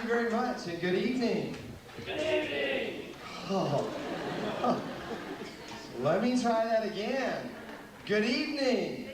you very much, and good evening. Good evening. Oh. Let me try that again. Good evening.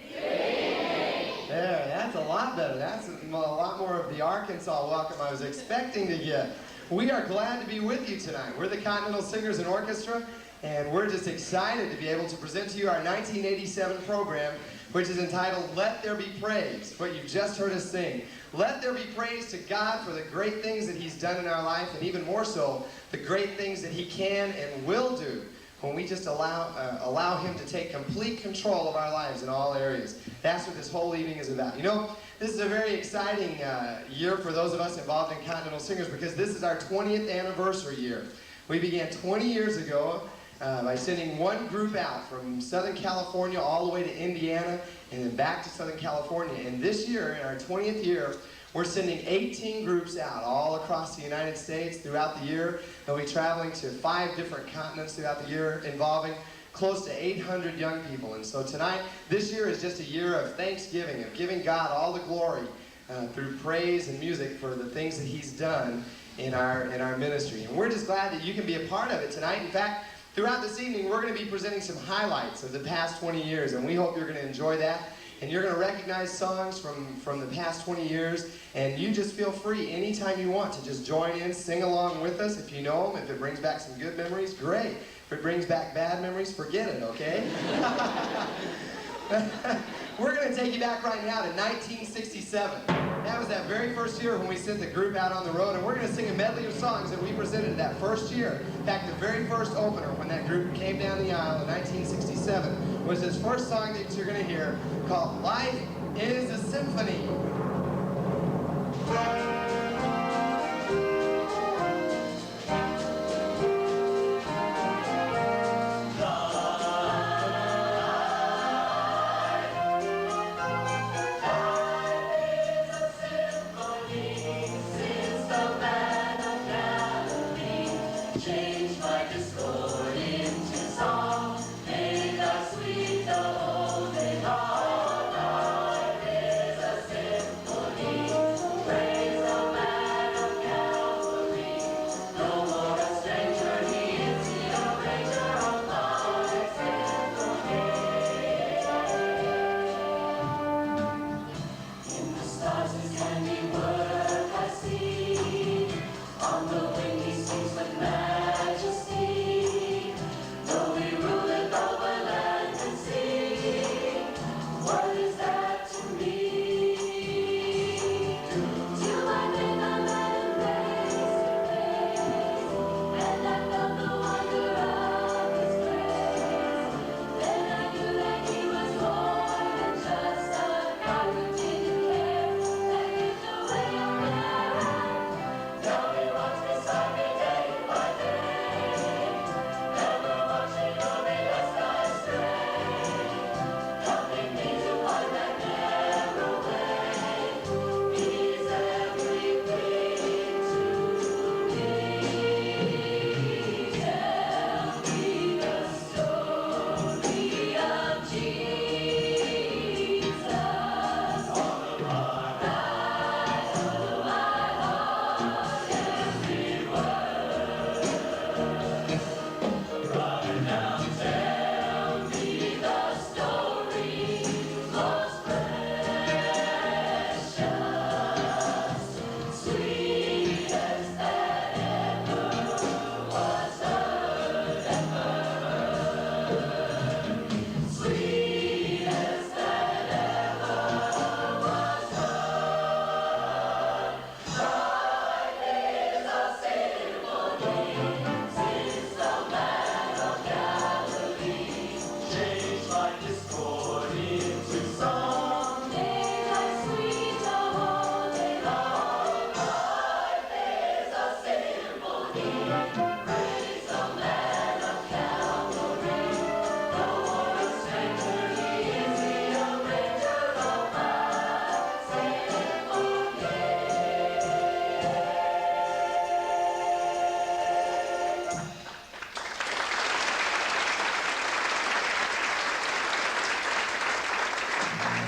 There, that's a lot better. That's a lot more of the Arkansas welcome I was expecting to get. We are glad to be with you tonight. We're the Continental Singers and Orchestra, and we're just excited to be able to present to you our 1987 program, which is entitled Let There Be Praise, what you've just heard us sing. Let there be praise to God for the great things that He's done in our life, and even more so, the great things that He can and will do when we just allow Him to take complete control of our lives in all areas. That's what this whole evening is about. You know, this is a very exciting year for those of us involved in Continental Singers because this is our 20th anniversary year. We began 20 years ago by sending one group out from Southern California all the way to Indiana and then back to Southern California. And this year, in our 20th year, we're sending 18 groups out all across the United States throughout the year. They'll be traveling to 5 different continents throughout the year, involving close to 800 young people. And so tonight, this year is just a year of thanksgiving, of giving God all the glory through praise and music for the things that He's done in our ministry. And we're just glad that you can be a part of it tonight. In fact, throughout this evening, we're going to be presenting some highlights of the past 20 years, and we hope you're going to enjoy that. And you're going to recognize songs from the past 20 years, and you just feel free anytime you want to just join in, sing along with us. If you know them, if it brings back some good memories, great. If it brings back bad memories, forget it, okay? We're going to take you back right now to 1967. That was that very first year when we sent the group out on the road, and we're going to sing a medley of songs that we presented that first year. In fact, the very first opener when that group came down the aisle in 1967 was this first song that you're going to hear called Life is a Symphony.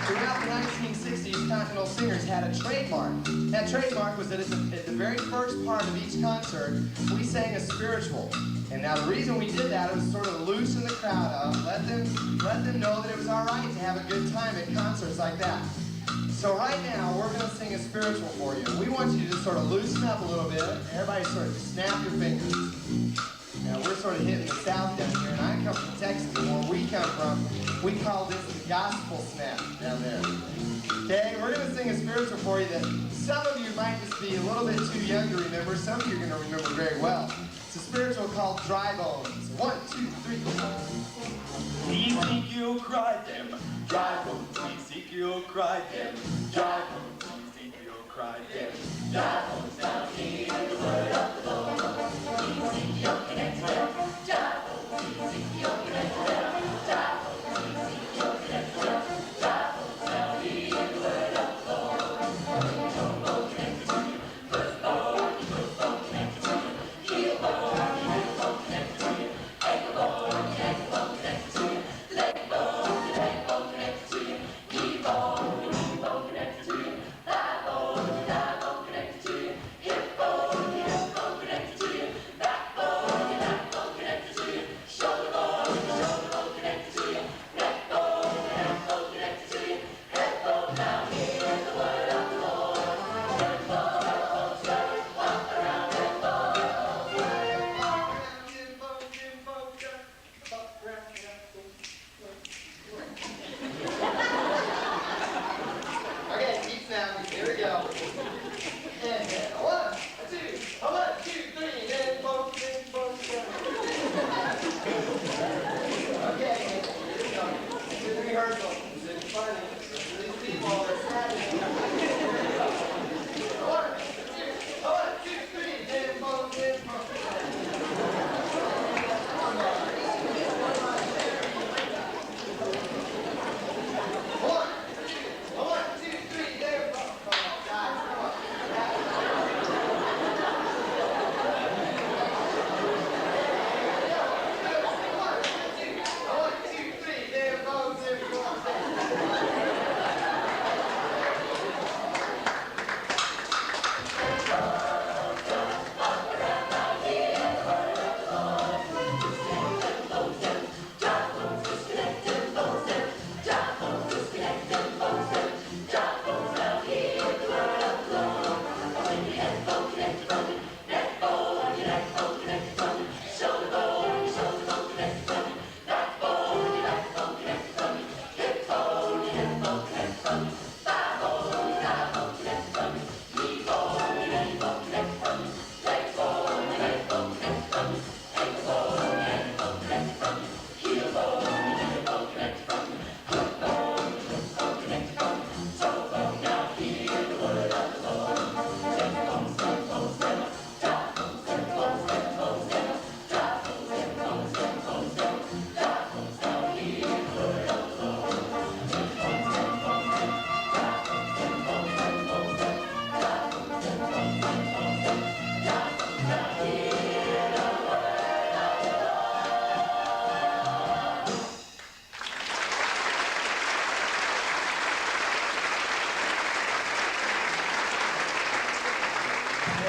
Throughout the 1960s, Continental singers had a trademark. That trademark was that at the very first part of each concert, we sang a spiritual. And now the reason we did that was sort of loosen the crowd up, let them know that it was all right to have a good time at concerts like that. So right now, we're going to sing a spiritual for you. We want you to just sort of loosen up a little bit. Everybody sort of snap your fingers. Now, we're sort of hitting the South down here, and I come from Texas, and where we come from, we call this the gospel snap down there. Okay, we're going to sing a spiritual for you that some of you might just be a little bit too young to remember. Some of you are going to remember very well. It's a spiritual called Dry Bones. 1, 2, 3. Ezekiel cried them, dry bones. Ezekiel cried them, dry bones. Ezekiel cried them, dry bones. Now hear the word of the Lord. Ezekiel connected them, dry bones. Ezekiel connected them, dry bones. Ezekiel connected them, dry bones. Now hear the word of the Lord. Your bone connected to you, first bone, your bone connected to you, heel bone connected to you, ankle bone connected to you, leg bone connected to you, knee bone connected to you, thigh bone connected to you, hip bone connected to you, back bone connected to you, shoulder bone connected to you, neck bone connected to you, head bone. Now hear the word of the Lord. Head bone, walk around head bone. Okay, keep snapping. Here we go. And 1, 2, 3, then both. Okay, here we go. Do the rehearsal. It's funny. These people are snapping. 1, 2, 3, then both.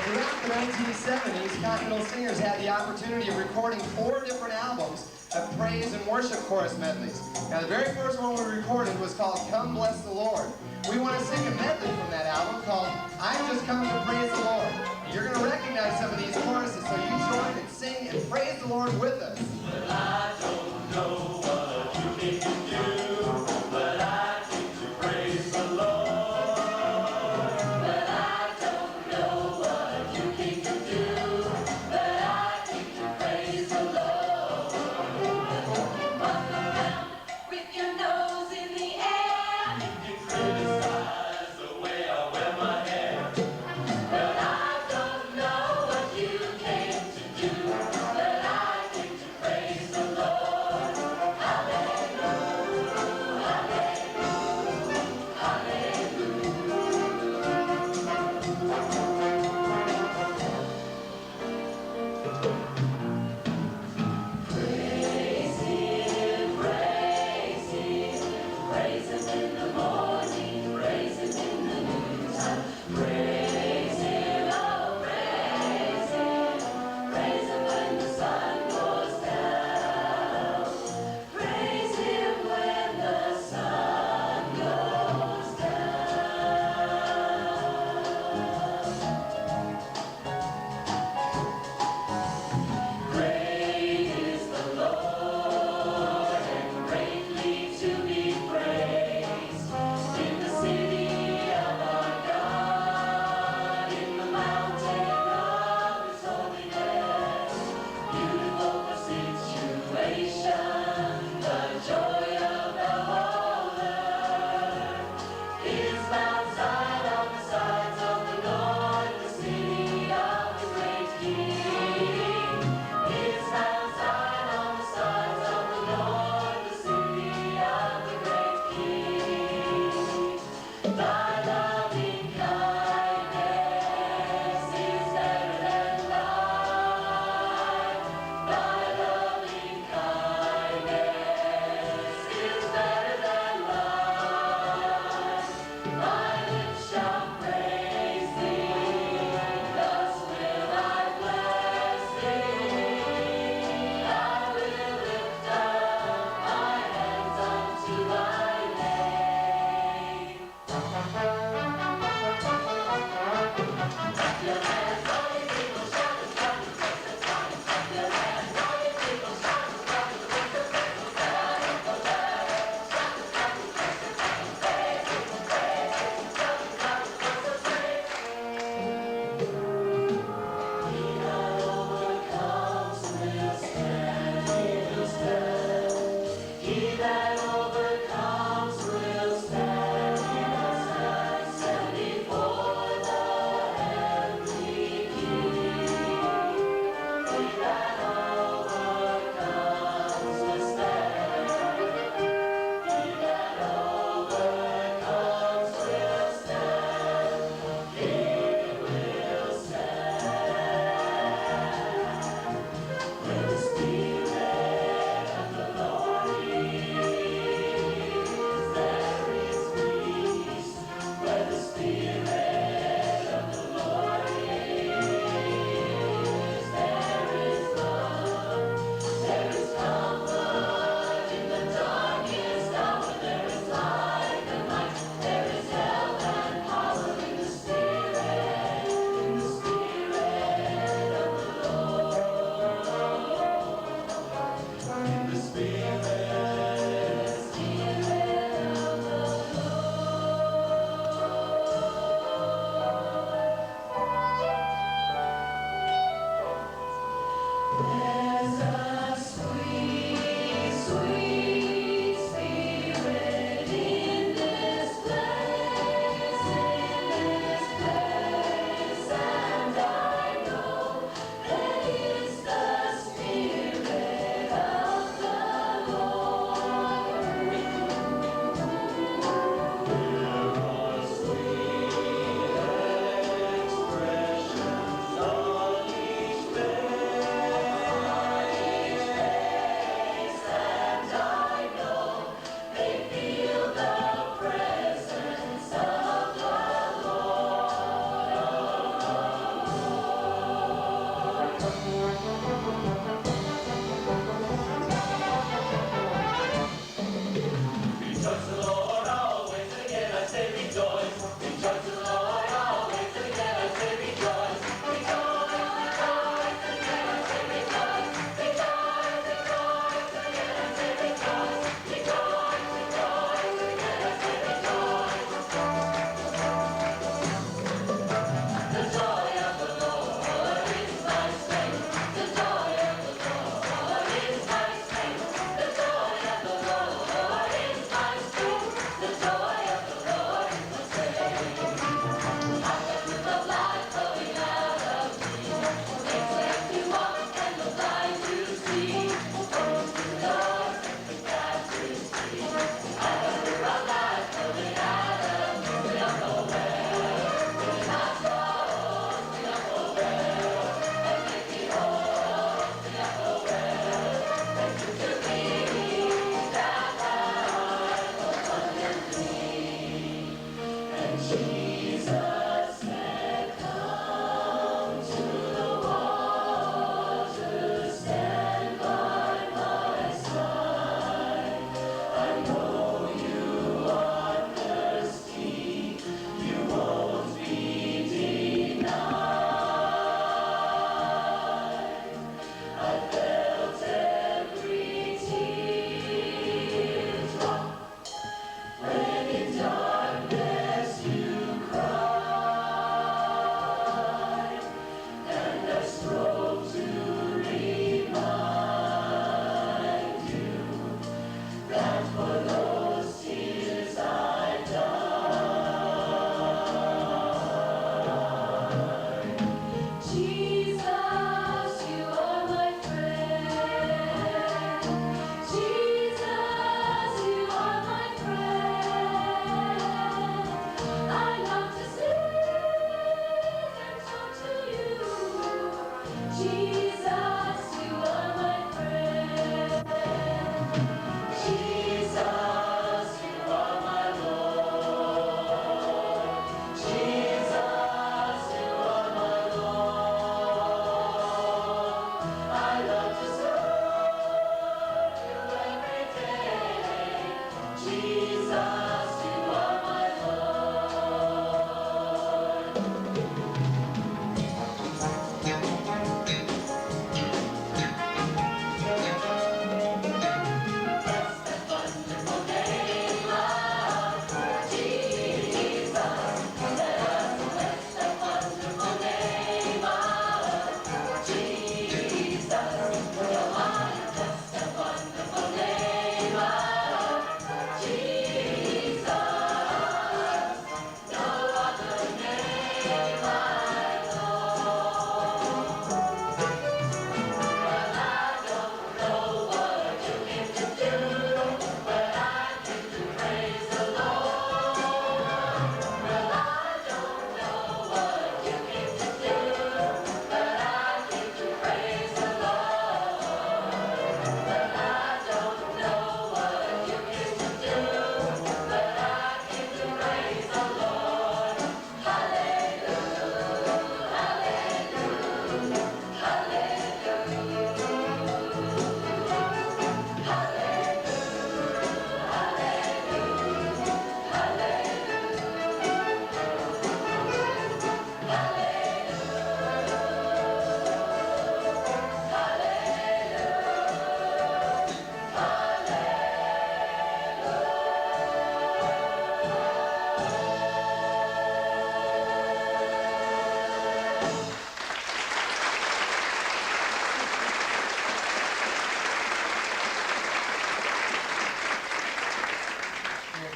Throughout the 1970s, Continental singers had the opportunity of recording 4 different albums of praise and worship chorus medleys. Now, the very first one we recorded was called Come Bless the Lord. We want to sing a medley from that album called I've Just Come to Praise the Lord. You're going to recognize some of these choruses, so you join and sing and praise the Lord with us. Well, I don't know what you need to do, but I need to praise the Lord. Well, I don't know what you need to do, but I need to praise the Lord. Walk around with your nose in the air. You can criticize the way I wear my hair. Well, I don't know what you came to do, but I came to praise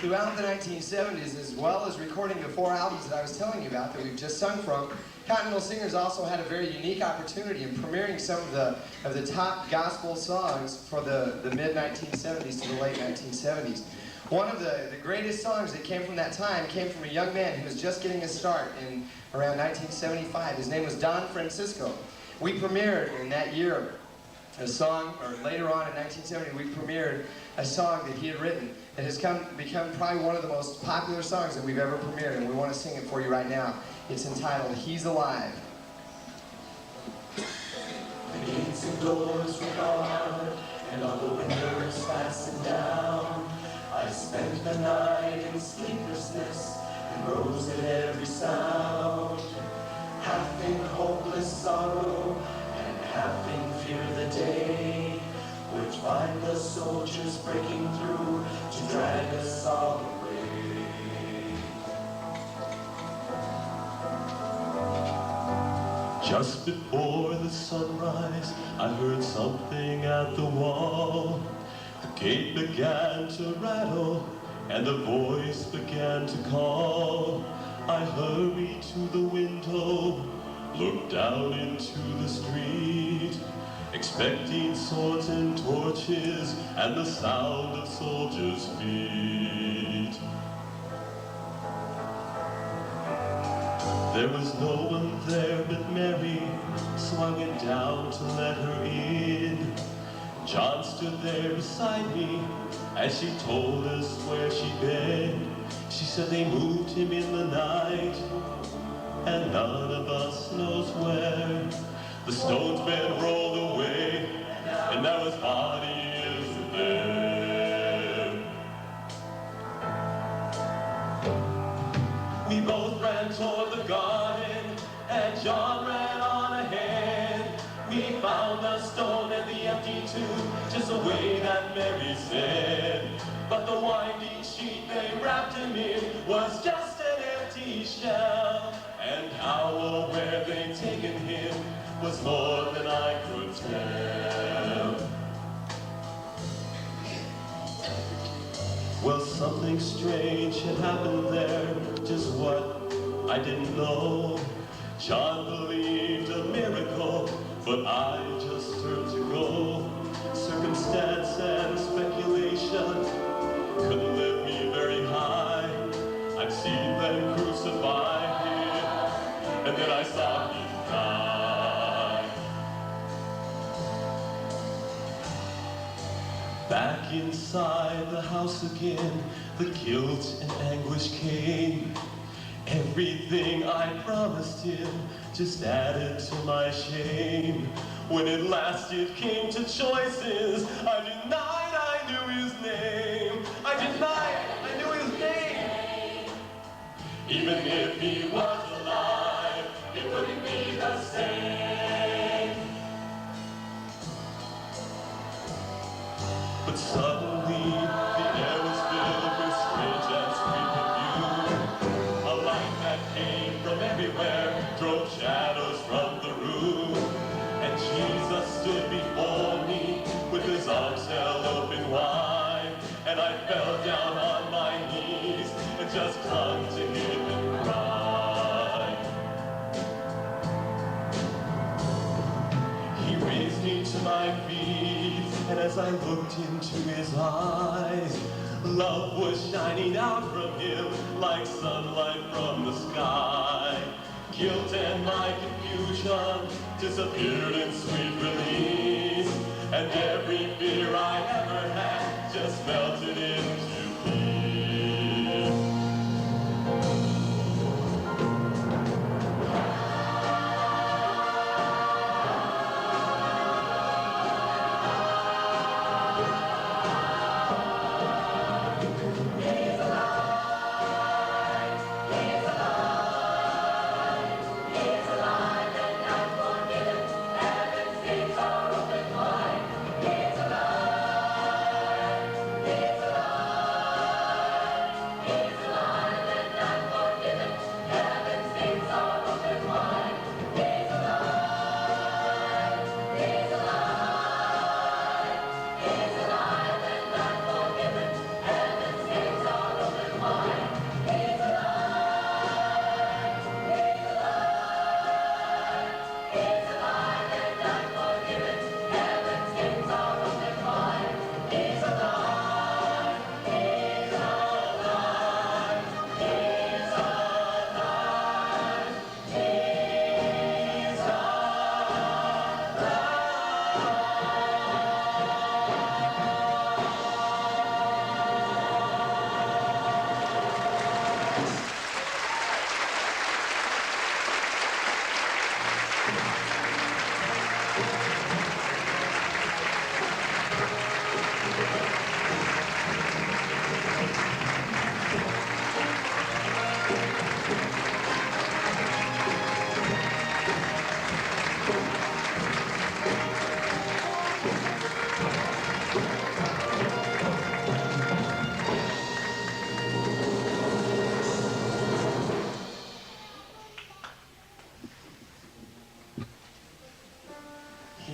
throughout the 1970s, as well as recording the 4 albums that I was telling you about that we've just sung from, Continental Singers also had a very unique opportunity in premiering some of the top gospel songs for the mid-1970s to the late 1970s. One of the greatest songs that came from that time came from a young man who was just getting his start in around 1975. His name was Don Francisco. We premiered in that year a song, or later on in 1970, we premiered a song that he had written that has become probably one of the most popular songs that we've ever premiered, and we want to sing it for you right now. It's entitled, He's Alive. The gates and doors were barred, and all the windows fastened down. I spent the night in sleeplessness, and rose at every sound. Half in hopeless sorrow, and half in fear of the day, which find the soldiers breaking through to drag us all away. Just before the sunrise, I heard something at the wall. The gate began to rattle, and the voice began to call. I hurried to the window, looked down into the street, expecting swords and torches and the sound of soldiers' feet. There was no one there but Mary, so I went down to let her in. John stood there beside me as she told us where she'd been. She said they moved him in the night, and none of us knows where. The stone's been rolled away, and now his body is there. We both ran toward the garden, and John ran on ahead. We found the stone and the empty tomb, just the way that Mary said. But the winding sheet they wrapped him in was just an empty shell. And how or where they'd taken him was more than I could tell. Well, something strange had happened there, just what I didn't know. John believed a miracle, but I just turned to go. Circumstance and speculation couldn't lift me very high. I'd seen them crucify him, and then I saw him die. Back inside the house again, the guilt and anguish came. Everything I promised him just added to my shame. When at last it came to choices, I denied I knew his name. I denied I knew his name. Even if he was alive, it wouldn't be the same. But suddenly, the air was filled with strange and sweet perfume. A light that came from everywhere drove shadows from the room. And Jesus stood before me with his arms held open wide. And I fell down on my knees and just clung to him and cried. He raised me to my feet, and as I looked into his eyes, love was shining out from him like sunlight from the sky. Guilt and my confusion disappeared in sweet release, and every fear I ever had just melted into peace.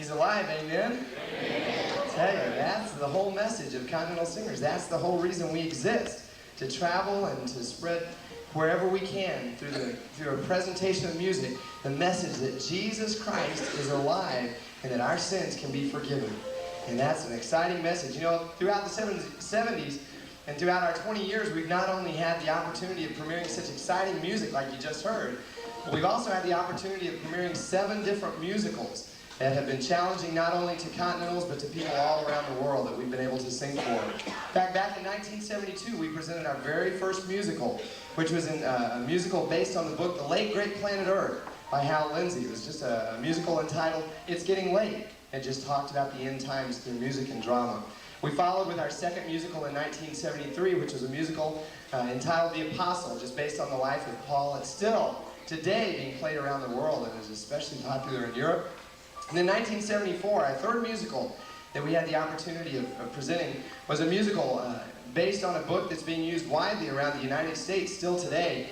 He's alive, amen? I tell you, that's the whole message of Continental Singers. That's the whole reason we exist, to travel and to spread wherever we can through a presentation of music, the message that Jesus Christ is alive and that our sins can be forgiven. And that's an exciting message. You know, throughout the 70s and throughout our 20 years, we've not only had the opportunity of premiering such exciting music like you just heard, but we've also had the opportunity of premiering 7 different musicals that have been challenging not only to Continentals, but to people all around the world that we've been able to sing for. In fact, back in 1972, we presented our very first musical, which was a musical based on the book The Late Great Planet Earth by Hal Lindsey. It was just a musical entitled It's Getting Late. It just talked about the end times through music and drama. We followed with our second musical in 1973, which was a musical entitled The Apostle, just based on the life of Paul. It's still, today, being played around the world and is especially popular in Europe. And in 1974, our third musical that we had the opportunity of presenting was a musical based on a book that's being used widely around the United States still today,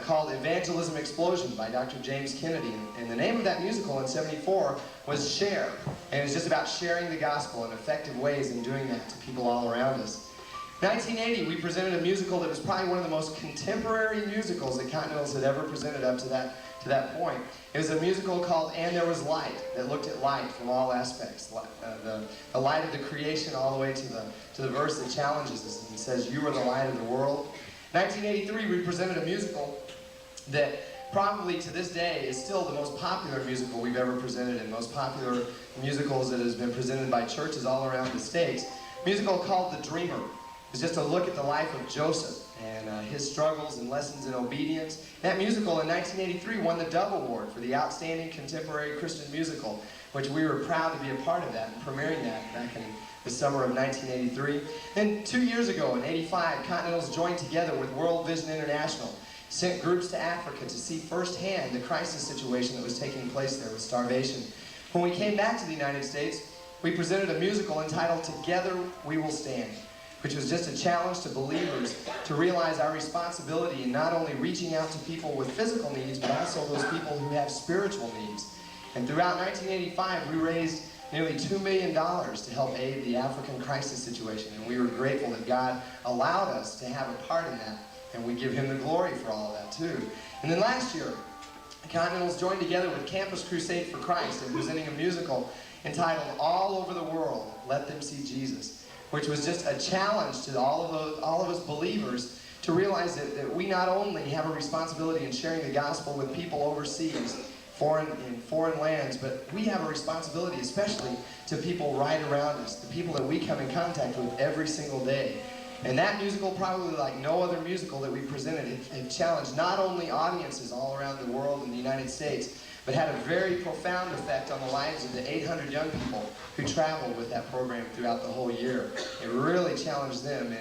called Evangelism Explosion by Dr. James Kennedy. And the name of that musical in '74 was Share. And it was just about sharing the gospel in effective ways and doing that to people all around us. In 1980, we presented a musical that was probably one of the most contemporary musicals that Continentals had ever presented up to that point. It was a musical called And There Was Light, that looked at light from all aspects. The light of the creation all the way to the verse that challenges us and says, "You are the light of the world." In 1983, we presented a musical that probably to this day is still the most popular musical we've ever presented, and most popular musicals that has been presented by churches all around the States. A musical called The Dreamer. It's just a look at the life of Joseph and his struggles and lessons in obedience. That musical in 1983 won the Dove Award for the Outstanding Contemporary Christian Musical, which we were proud to be a part of that and premiering that back in the summer of 1983. Then 2 years ago in '85, Continentals joined together with World Vision International, sent groups to Africa to see firsthand the crisis situation that was taking place there with starvation. When we came back to the United States, we presented a musical entitled Together We Will Stand, which was just a challenge to believers to realize our responsibility in not only reaching out to people with physical needs, but also those people who have spiritual needs. And throughout 1985, we raised nearly $2 million to help aid the African crisis situation. And we were grateful that God allowed us to have a part in that. And we give Him the glory for all of that, too. And then last year, Continentals joined together with Campus Crusade for Christ in presenting a musical entitled All Over the World, Let Them See Jesus, which was just a challenge to all of us believers to realize that we not only have a responsibility in sharing the gospel with people overseas, in foreign lands, but we have a responsibility especially to people right around us, the people that we come in contact with every single day. And that musical, probably like no other musical that we presented, it challenged not only audiences all around the world in the United States, but had a very profound effect on the lives of the 800 young people who traveled with that program throughout the whole year. It really challenged them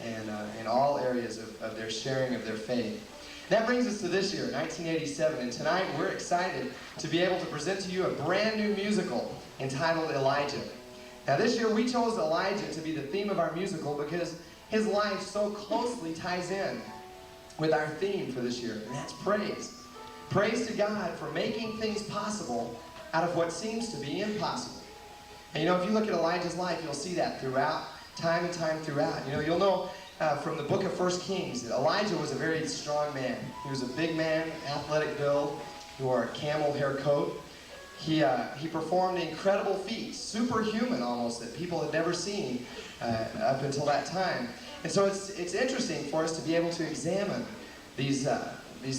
in all areas of their sharing of their faith. That brings us to this year, 1987, and tonight we're excited to be able to present to you a brand new musical entitled Elijah. Now this year we chose Elijah to be the theme of our musical because his life so closely ties in with our theme for this year, and that's praise. Praise to God for making things possible out of what seems to be impossible. And you know, if you look at Elijah's life, you'll see that throughout, time and time throughout. You know, you'll know from the book of 1 Kings that Elijah was a very strong man. He was a big man, athletic build. He wore a camel hair coat. He performed incredible feats, superhuman almost, that people had never seen up until that time. And so it's interesting for us to be able to examine these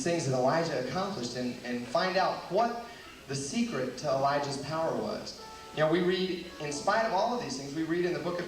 things that Elijah accomplished and find out what the secret to Elijah's power was. You know, we read, in spite of all of these things, we read in the book of